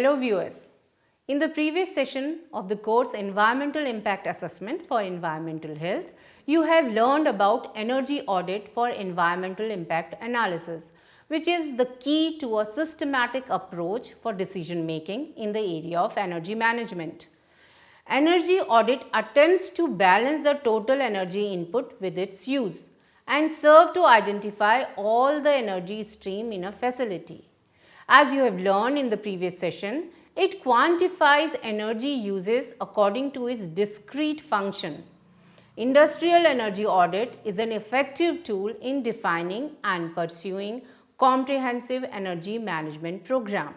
Hello viewers. In the previous session of the course Environmental Impact Assessment for Environmental Health, you have learned about energy audit for environmental impact analysis, which is the key to a systematic approach for decision making in the area of energy management. Energy audit attempts to balance the total energy input with its use and serve to identify all the energy stream in a facility. As you have learned in the previous session, it quantifies energy uses according to its discrete function. Industrial energy audit is an effective tool in defining and pursuing comprehensive energy management program.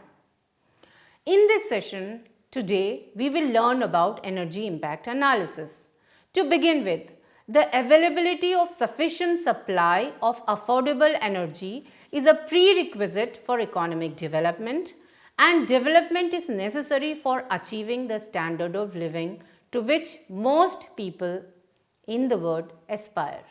In this session, today we will learn about energy impact analysis. To begin with, the availability of sufficient supply of affordable energy is a prerequisite for economic development, and development is necessary for achieving the standard of living to which most people in the world aspire.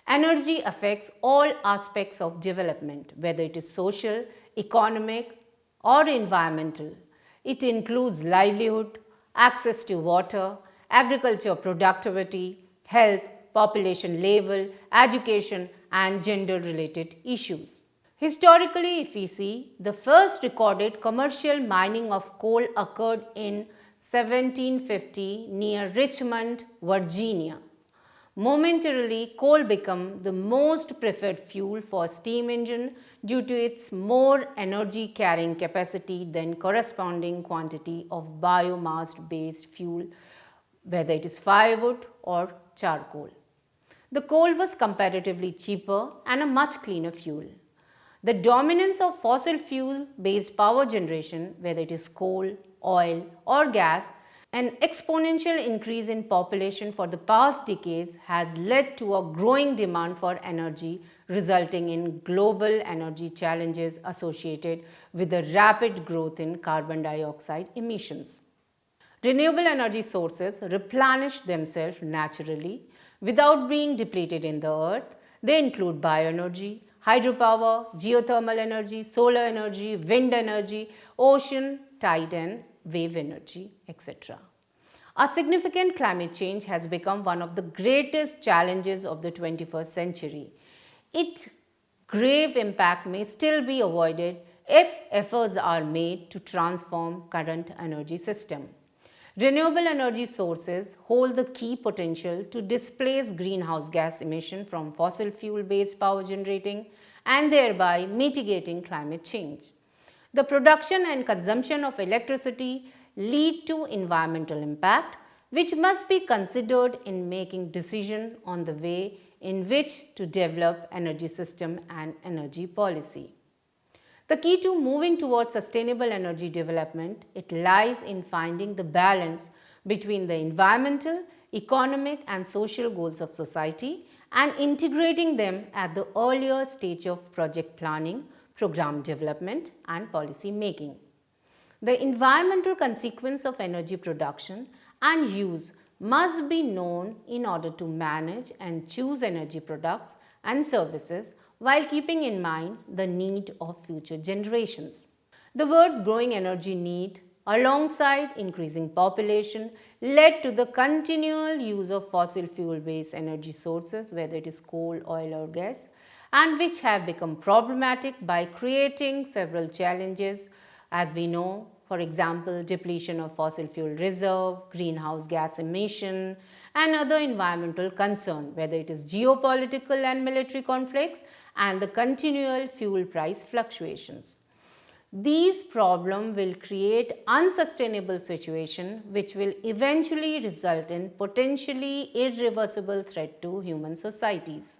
Energy affects all aspects of development, whether it is social, economic, or environmental. It includes livelihood, access to water, agriculture productivity, health, population level, education, and gender related issues. Historically, if we see, the first recorded commercial mining of coal occurred in 1750 near Richmond, Virginia. Momentarily, coal became the most preferred fuel for steam engine due to its more energy carrying capacity than corresponding quantity of biomass based fuel, whether it is firewood or charcoal. The coal was comparatively cheaper and a much cleaner fuel. The dominance of fossil fuel based power generation, whether it is coal, oil or gas, an exponential increase in population for the past decades has led to a growing demand for energy, resulting in global energy challenges associated with the rapid growth in carbon dioxide emissions. Renewable energy sources replenish themselves naturally without being depleted in the earth. They include bioenergy, hydropower, geothermal energy, solar energy, wind energy, ocean, tide and wave energy, etc. A significant climate change has become one of the greatest challenges of the 21st century. Its grave impact may still be avoided if efforts are made to transform current energy system. Renewable energy sources hold the key potential to displace greenhouse gas emission from fossil fuel based power generating and thereby mitigating climate change. The production and consumption of electricity lead to environmental impact, which must be considered in making decisions on the way in which to develop energy system and energy policy. The key to moving towards sustainable energy development, it lies in finding the balance between the environmental, economic and social goals of society and integrating them at the earlier stage of project planning, program development and policy making. The environmental consequence of energy production and use must be known in order to manage and choose energy products and services while keeping in mind the need of future generations. The world's growing energy need alongside increasing population led to the continual use of fossil fuel based energy sources, whether it is coal, oil or gas, and which have become problematic by creating several challenges as we know. For example, depletion of fossil fuel reserve, greenhouse gas emission and other environmental concern, whether it is geopolitical and military conflicts and the continual fuel price fluctuations. These problems will create unsustainable situation which will eventually result in potentially irreversible threat to human societies.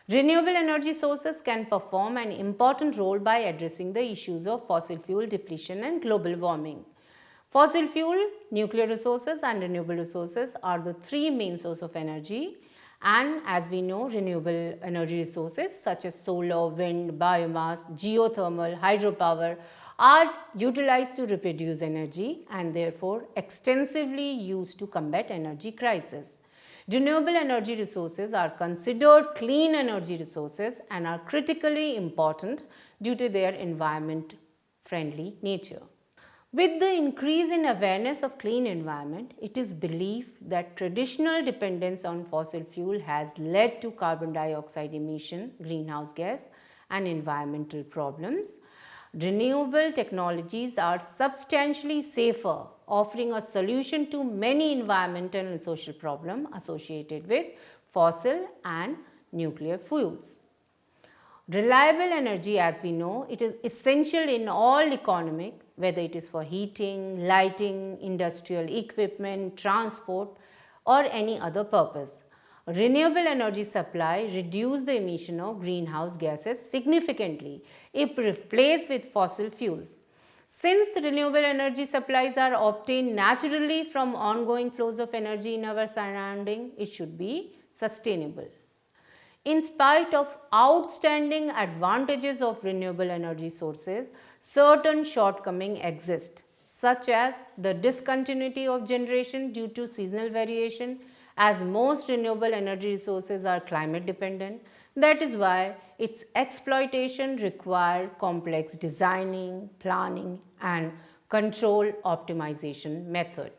Renewable energy sources can perform an important role by addressing the issues of fossil fuel depletion and global warming. Fossil fuel, nuclear resources and renewable resources are the three main sources of energy, and as we know, renewable energy resources such as solar, wind, biomass, geothermal, hydropower are utilized to reproduce energy and therefore extensively used to combat energy crisis. Renewable energy resources are considered clean energy resources and are critically important due to their environment friendly nature. With the increase in awareness of clean environment, it is believed that traditional dependence on fossil fuel has led to carbon dioxide emission, greenhouse gas, and environmental problems. Renewable technologies are substantially safer, offering a solution to many environmental and social problems associated with fossil and nuclear fuels. Reliable energy, as we know, it is essential in all economic, whether it is for heating, lighting, industrial equipment, transport, or any other purpose. Renewable energy supply reduce the emission of greenhouse gases significantly if replaced with fossil fuels. Since renewable energy supplies are obtained naturally from ongoing flows of energy in our surrounding, it should be sustainable. In spite of outstanding advantages of renewable energy sources, certain shortcomings exist, such as the discontinuity of generation due to seasonal variation, as most renewable energy resources are climate dependent. That is why its exploitation requires complex designing, planning, and control optimization method.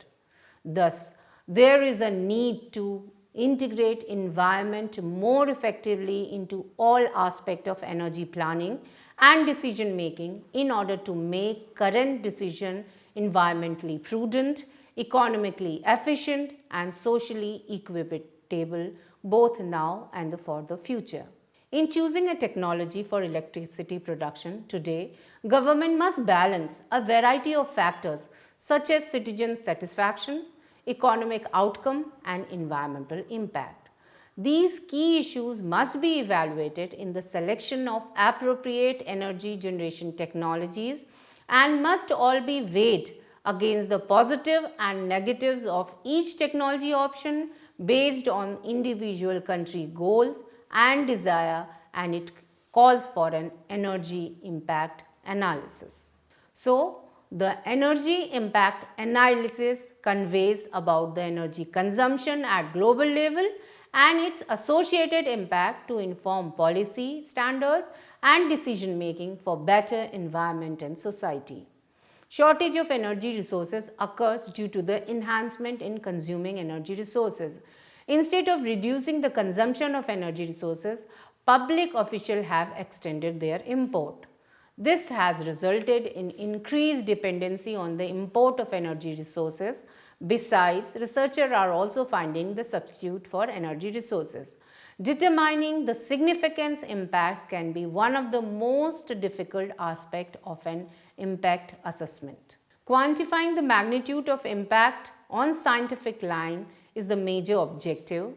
Thus, there is a need to integrate environment more effectively into all aspects of energy planning and decision making in order to make current decision environmentally prudent, economically efficient, and socially equitable both now and for the future. In choosing a technology for electricity production today, government must balance a variety of factors such as citizen satisfaction, economic outcome, and environmental impact. These key issues must be evaluated in the selection of appropriate energy generation technologies and must all be weighed against the positive and negatives of each technology option based on individual country goals and desire, and it calls for an energy impact analysis. So, the energy impact analysis conveys about the energy consumption at global level and its associated impact to inform policy standards and decision making for better environment and society. Shortage of energy resources occurs due to the enhancement in consuming energy resources. Instead of reducing the consumption of energy resources, public officials have extended their import. This has resulted in increased dependency on the import of energy resources. Besides, researchers are also finding the substitute for energy resources. Determining the significance impacts can be one of the most difficult aspects of an impact assessment. Quantifying the magnitude of impact on scientific line is the major objective.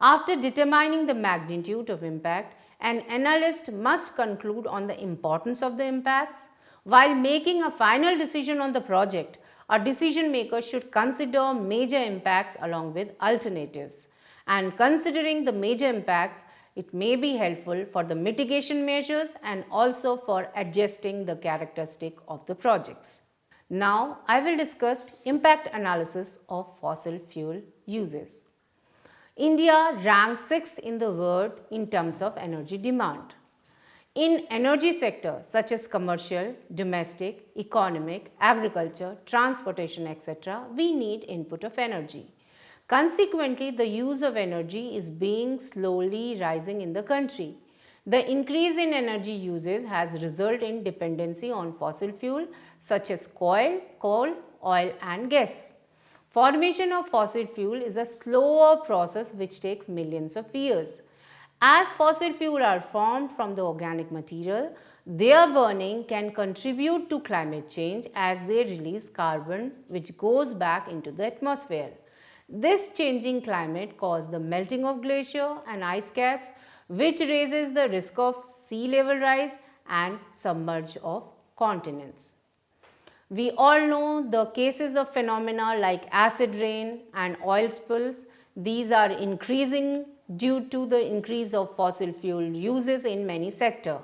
After determining the magnitude of impact, an analyst must conclude on the importance of the impacts. While making a final decision on the project, a decision maker should consider major impacts along with alternatives. And considering the major impacts, it may be helpful for the mitigation measures and also for adjusting the characteristic of the projects. Now, I will discuss impact analysis of fossil fuel uses. India ranks 6th in the world in terms of energy demand. In energy sector such as commercial, domestic, economic, agriculture, transportation, etc., we need input of energy. Consequently, the use of energy is being slowly rising in the country. The increase in energy uses has resulted in dependency on fossil fuel such as coal, oil and gas. Formation of fossil fuel is a slower process which takes millions of years. As fossil fuel are formed from the organic material, their burning can contribute to climate change as they release carbon which goes back into the atmosphere. This changing climate causes the melting of glacier and ice caps, which raises the risk of sea level rise and submerge of continents. We all know the cases of phenomena like acid rain and oil spills. These are increasing due to the increase of fossil fuel uses in many sectors.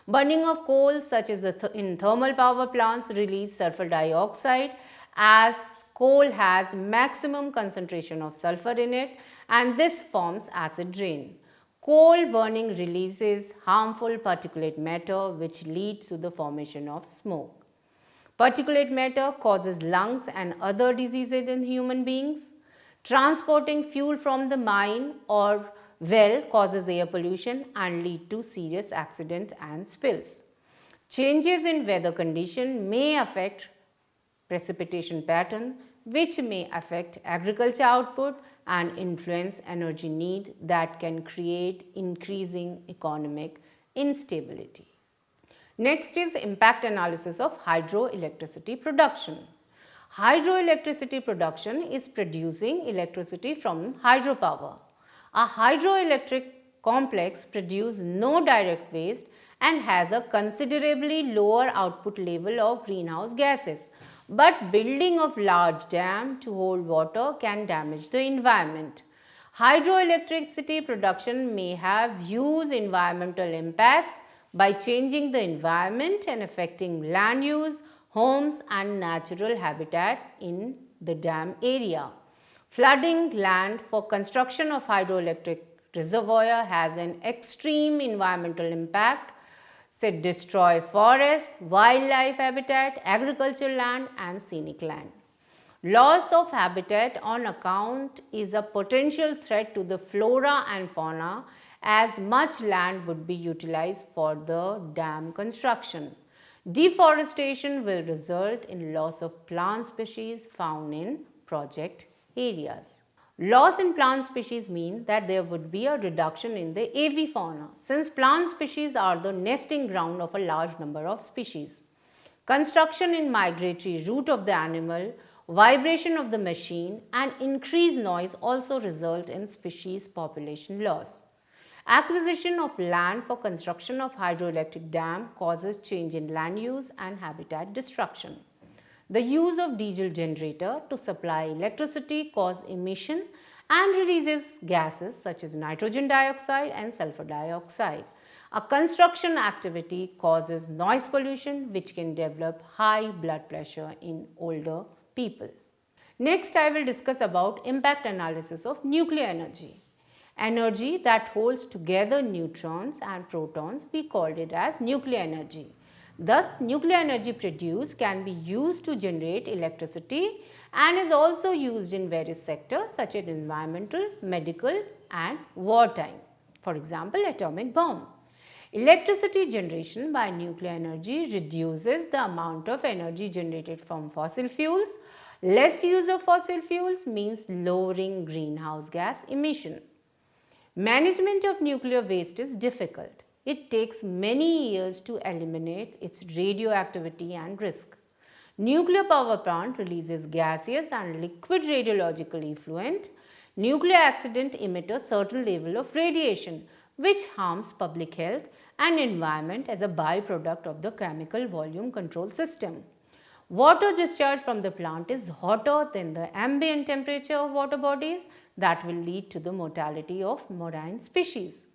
Burning of coal such as in thermal power plants release sulfur dioxide as coal has maximum concentration of sulfur in it and this forms acid rain. Coal burning releases harmful particulate matter which leads to the formation of smoke. Particulate matter causes lungs and other diseases in human beings. Transporting fuel from the mine or well causes air pollution and lead to serious accidents and spills. Changes in weather condition may affect precipitation pattern, which may affect agriculture output and influence energy need that can create increasing economic instability. Next is impact analysis of hydroelectricity production. Hydroelectricity production is producing electricity from hydropower. A hydroelectric complex produces no direct waste and has a considerably lower output level of greenhouse gases. But building of large dam to hold water can damage the environment. Hydroelectricity production may have huge environmental impacts by changing the environment and affecting land use, homes and natural habitats in the dam area. Flooding land for construction of hydroelectric reservoir has an extreme environmental impact. Say destroy forest, wildlife habitat, agricultural land and scenic land. Loss of habitat on account is a potential threat to the flora and fauna as much land would be utilized for the dam construction. Deforestation will result in loss of plant species found in project areas. Loss in plant species mean that there would be a reduction in the avifauna since plant species are the nesting ground of a large number of species. Construction in migratory route of the animal, vibration of the machine and increased noise also result in species population loss. Acquisition of land for construction of hydroelectric dam causes change in land use and habitat destruction. The use of diesel generator to supply electricity causes emission and releases gases such as nitrogen dioxide and sulfur dioxide. A construction activity causes noise pollution which can develop high blood pressure in older people. Next, I will discuss about impact analysis of nuclear energy. Energy that holds together neutrons and protons, we called it as nuclear energy. Thus, nuclear energy produced can be used to generate electricity and is also used in various sectors such as environmental, medical and wartime. For example, atomic bomb. Electricity generation by nuclear energy reduces the amount of energy generated from fossil fuels. Less use of fossil fuels means lowering greenhouse gas emission. Management of nuclear waste is difficult. It takes many years to eliminate its radioactivity and risk. Nuclear power plant releases gaseous and liquid radiological effluent. Nuclear accident emit a certain level of radiation which harms public health and environment as a byproduct of the chemical volume control system. Water discharge from the plant is hotter than the ambient temperature of water bodies that will lead to the mortality of marine species.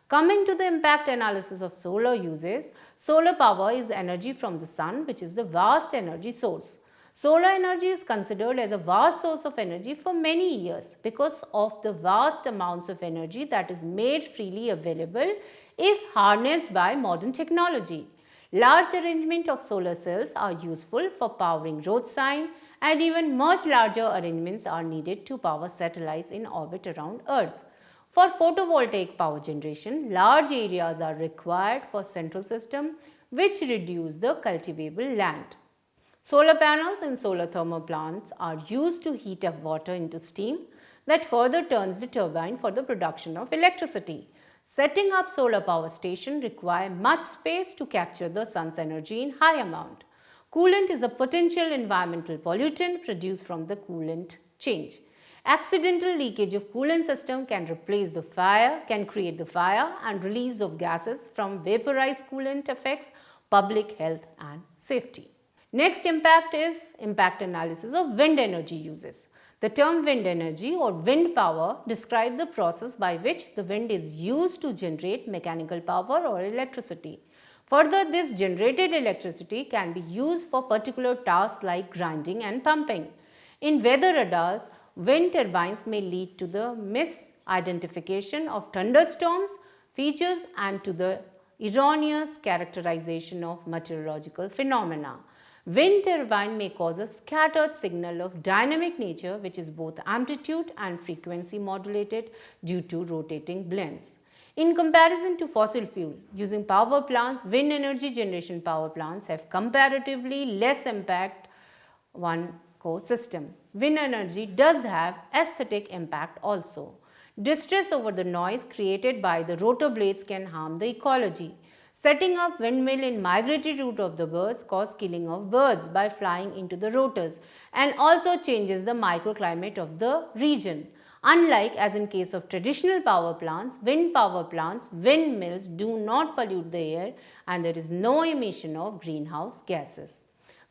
Coming to the impact analysis of solar uses, solar power is energy from the sun which is the vast energy source. Solar energy is considered as a vast source of energy for many years because of the vast amounts of energy that is made freely available if harnessed by modern technology. Large arrangement of solar cells are useful for powering road sign and even much larger arrangements are needed to power satellites in orbit around Earth. For photovoltaic power generation, large areas are required for central system which reduce the cultivable land. Solar panels in solar thermal plants are used to heat up water into steam that further turns the turbine for the production of electricity. Setting up solar power station require much space to capture the sun's energy in high amount. Coolant is a potential environmental pollutant produced from the coolant change. Accidental leakage of coolant system can create the fire and release of gases from vaporized coolant affects public health and safety. Next impact is impact analysis of wind energy uses. The term wind energy or wind power describes the process by which the wind is used to generate mechanical power or electricity. Further, this generated electricity can be used for particular tasks like grinding and pumping. In weather radars, wind turbines may lead to the misidentification of thunderstorms features and to the erroneous characterization of meteorological phenomena. Wind turbine may cause a scattered signal of dynamic nature which is both amplitude and frequency modulated due to rotating blades. In comparison to fossil fuel, using power plants, wind energy generation power plants have comparatively less impact on ecosystem. Wind energy does have aesthetic impact also. Distress over the noise created by the rotor blades can harm the ecology. Setting up windmill in migratory route of the birds cause killing of birds by flying into the rotors and also changes the microclimate of the region. Unlike as in case of traditional power plants, windmills do not pollute the air and there is no emission of greenhouse gases.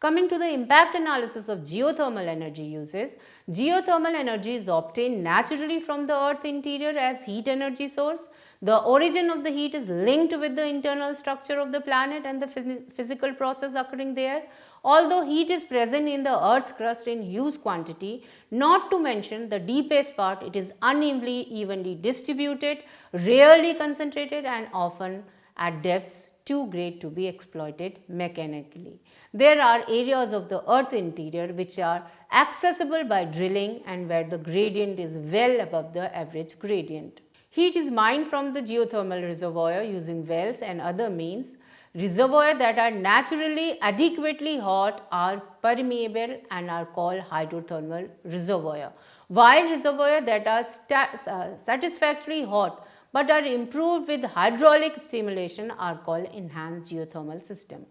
Coming to the impact analysis of geothermal energy uses, geothermal energy is obtained naturally from the earth interior as heat energy source. The origin of the heat is linked with the internal structure of the planet and the physical process occurring there. Although heat is present in the earth crust in huge quantity, not to mention the deepest part, it is unevenly distributed, rarely concentrated and often at depths too great to be exploited mechanically. There are areas of the earth interior which are accessible by drilling and where the gradient is well above the average gradient. Heat is mined from the geothermal reservoir using wells and other means. Reservoirs that are naturally adequately hot are permeable and are called hydrothermal reservoir, while reservoirs that are satisfactorily hot but are improved with hydraulic stimulation are called enhanced geothermal system.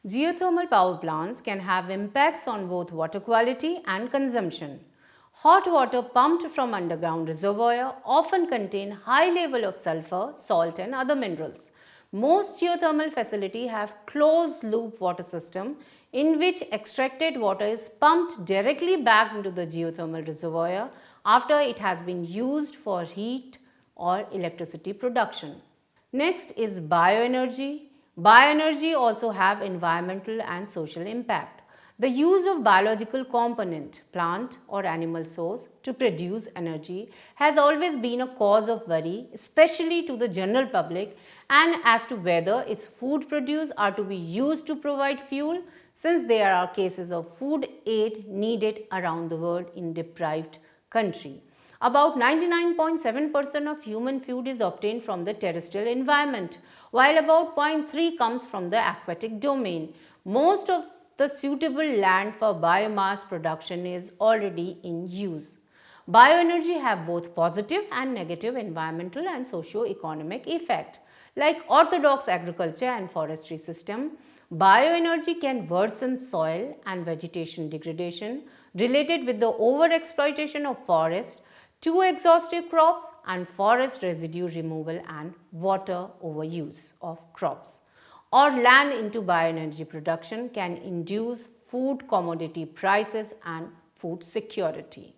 Geothermal power plants can have impacts on both water quality and consumption. Hot water pumped from underground reservoir often contain high level of sulfur, salt and other minerals. Most geothermal facilities have closed loop water system in which extracted water is pumped directly back into the geothermal reservoir after it has been used for heat or electricity production. Next is bioenergy. Bioenergy also have environmental and social impact. The use of biological component, plant or animal source to produce energy has always been a cause of worry, especially to the general public, and as to whether its food produced are to be used to provide fuel, since there are cases of food aid needed around the world in deprived country. About 99.7% of human food is obtained from the terrestrial environment, while about 0.3 comes from the aquatic domain. Most of the suitable land for biomass production is already in use. Bioenergy have both positive and negative environmental and socio-economic effect. Like orthodox agriculture and forestry system, bioenergy can worsen soil and vegetation degradation related with the overexploitation of forest, too exhaustive crops and forest residue removal and water overuse of crops or land into bioenergy production can induce food commodity prices and food security.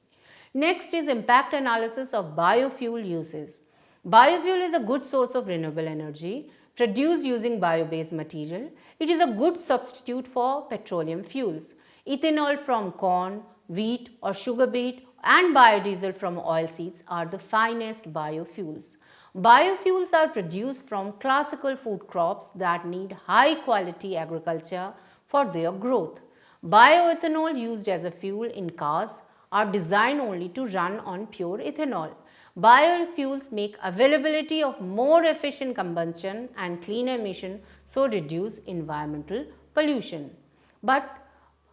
Next is impact analysis of biofuel uses. Biofuel is a good source of renewable energy produced using bio-based material. It is a good substitute for petroleum fuels. Ethanol from corn, wheat or sugar beet and biodiesel from oilseeds are the finest biofuels. Biofuels are produced from classical food crops that need high quality agriculture for their growth. Bioethanol used as a fuel in cars are designed only to run on pure ethanol. Biofuels make availability of more efficient combustion and cleaner emission, so reduce environmental pollution. But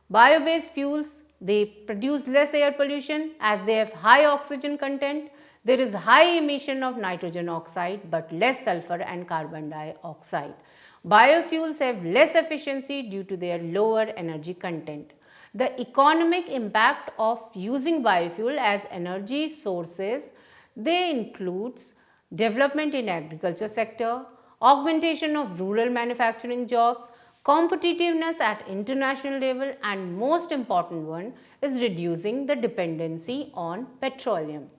bio-based fuels, they produce less air pollution as they have high oxygen content. There is high emission of nitrogen oxide but less sulfur and carbon dioxide. Biofuels have less efficiency due to their lower energy content. The economic impact of using biofuel as energy sources, they includes development in agriculture sector, augmentation of rural manufacturing jobs, competitiveness at international level, and most important one is reducing the dependency on petroleum.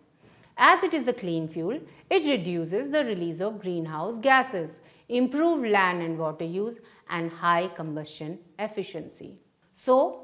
As it is a clean fuel, it reduces the release of greenhouse gases, improve land and water use and high combustion efficiency. So,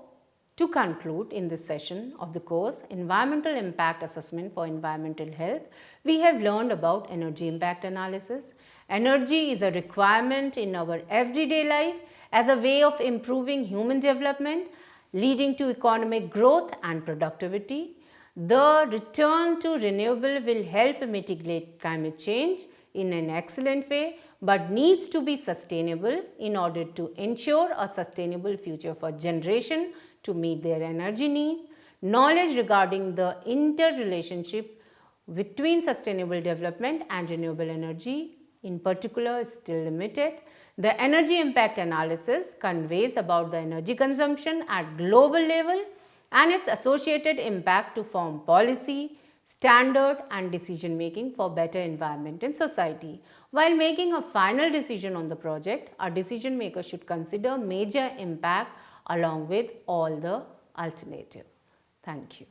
to conclude in this session of the course Environmental Impact Assessment for Environmental Health, we have learned about energy impact analysis. Energy is a requirement in our everyday life as a way of improving human development, leading to economic growth and productivity. The return to renewable will help mitigate climate change in an excellent way, but needs to be sustainable in order to ensure a sustainable future for generation to meet their energy need. Knowledge regarding the interrelationship between sustainable development and renewable energy in particular is still limited. The energy impact analysis conveys about the energy consumption at global level and its associated impact to form policy, standard and decision making for better environment in society. While making a final decision on the project, a decision maker should consider major impact along with all the alternative. Thank you.